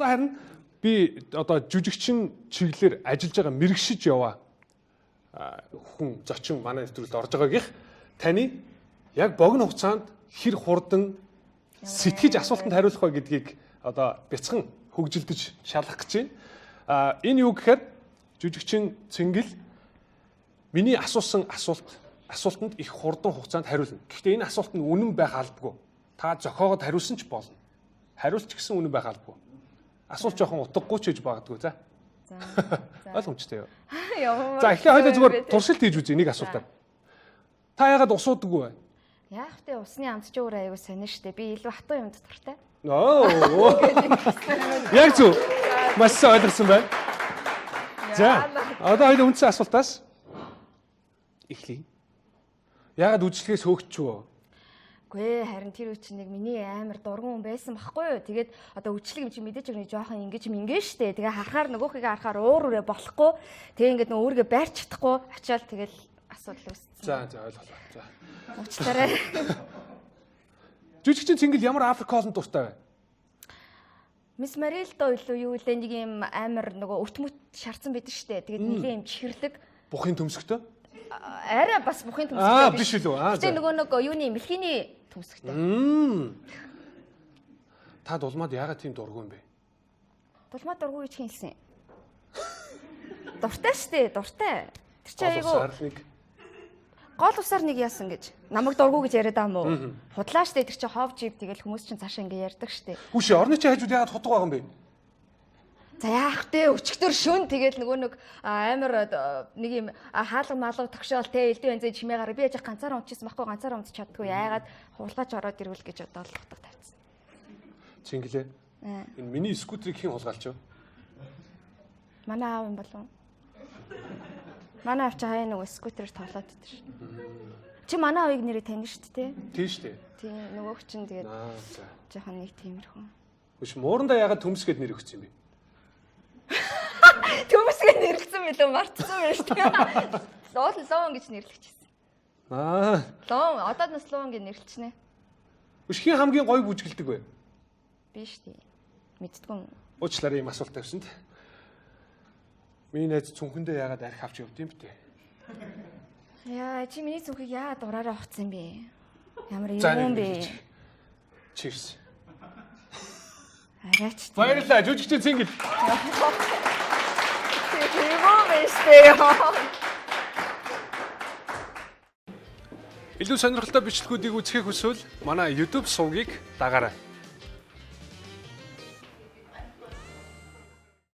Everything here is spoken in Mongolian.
харин би одоо жүжигчин чиглэлээр ажиллаж байгаа мэрэгшиж яваа хүн зочин манай нэвтрүүлд орж байгаагийнх таны яг богино хугацаанд хэр хурдан сэтгэж асуултанд хариулах вэ гэдгийг одоо бяцхан хөгжилдөж шалгах гэж байна. Энэ юу гэхээр жүжигчин Цэнгэл миний асуусан асуултанд их хурдан хугацаанд хариулна. Гэхдээ энэ асуулт нь үнэн байх албагүй. Та зохиогоод хариулсан ч болно. Хариулч гэсэн үнэн байх албагүй. Асуулт жоохон утгагүй ч гэж багдгүй. За. Ойлгомжтой юу? За эхлээ хоёлаа зүгээр туршилт хийж үзье нэг асуултаар. Та яагаад ус уудаггүй вэ? Яах вэ? Усны амт ч өөр аягүй сонир штэ. Би илүү хатуу юмд дуртай. Яг зөв. Маш сайн ойлгосон байна. За. Одоо хоёул үндсэн асуултаас эхлэе. Яагаад үжлэгээс хөөгчвөө? Гүй харин тэр үе чинь нэг миний амар дургуун хүн байсан байхгүй юу? Тэгээд одоо үчлэг юм чи мэдээж нэг жоохон ингэж штэ. Тэгээ харахаар нөгөөхийгөө харахаар уурээ болохгүй. Тэгээ ингээд нөө өөргөө байрч чадахгүй ачаал тэгэл асуудал үүссэн. За ойлголоо. За. Уучлаарай. Жүжигчин Цэнгэл ямар Африк хоолнд дуртай вэ? Мис Марилдо илүү юу вэ? Нэг юм амар нөгөө өтмөт шарцсан байдаг штэ. Тэгээд нилээ юм чихэрлэг. Бухын төмсгтэй? Арай бас бухын төмсгтэй. Биш үү? Тэгээ нөгөө нэг юуны мэлхийний төмсгтэй. Та дулмаад яагаад тийм дургүй юм бэ? Дулмаад дургүй гэж хэлсэн. Дуртай штэ, дуртай. Тэр чи айгу гол усаар нэг яасан гэж. Намайг дургүй гэж яриад байгаа мó. Худлаа штэ тэр чи ховж ив тэгэл хүмүүс чинь цаашаа ингэ ярьдаг штэ. Үгүй орны чи хажууд яагаад хутга байгаа юм бэ? За яах вэ? Өчигдөр шүн тэгэл нөгөө нэг амар нэг юм хаалга малгал тогшоол те элдв янзээ чимээ гараа би яж ганцаараа унтчихсан байхгүй ганцаараа унтч чаддгүй яагаад хулгайч ороод ирвэл гэж бодоод л утга тавьсан. Цэнгэлээ. Энэ миний скутерийг хэн хулгайлч вэ? Манай аав юм болов. Манай аав чи хаяа нөгөө скутерээр тоглоод идэв ш. Чи манай аавыг нэрээ таньж штт те? Тийм штэ. Тийм нөгөөх чин тэгээд жоохон нэг тиймэрхүү. Хүч муурандаа яагаад төмсгээд нэр өгсөн юм бэ? Төмсгээд нэрлэгсэн билүү мартсан байж тээ. Лоон гэж нэрлэгчсэн. Лоон одоо нас лоон гэж нэрлэлчнэ. Хүч хин хамгийн гоё бүжгэлдэг вэ? Би штий. Мэддгүй юм. Уучлаарай юм асуулт тавьсан те. Миний найз цүнхэндээ яагаад арх авч явд юм бэ? Яа, чи миний цүнхийг яагаад ураараа хуцсан бэ? Ямар юм бэ? Cheers. Араач. Баярлалаа, жүжигчин Цэнгэл. Илүү сонирхолтой бичлэгүүдийг үзэхийг хүсвэл манай YouTube сувгийг дагаарай.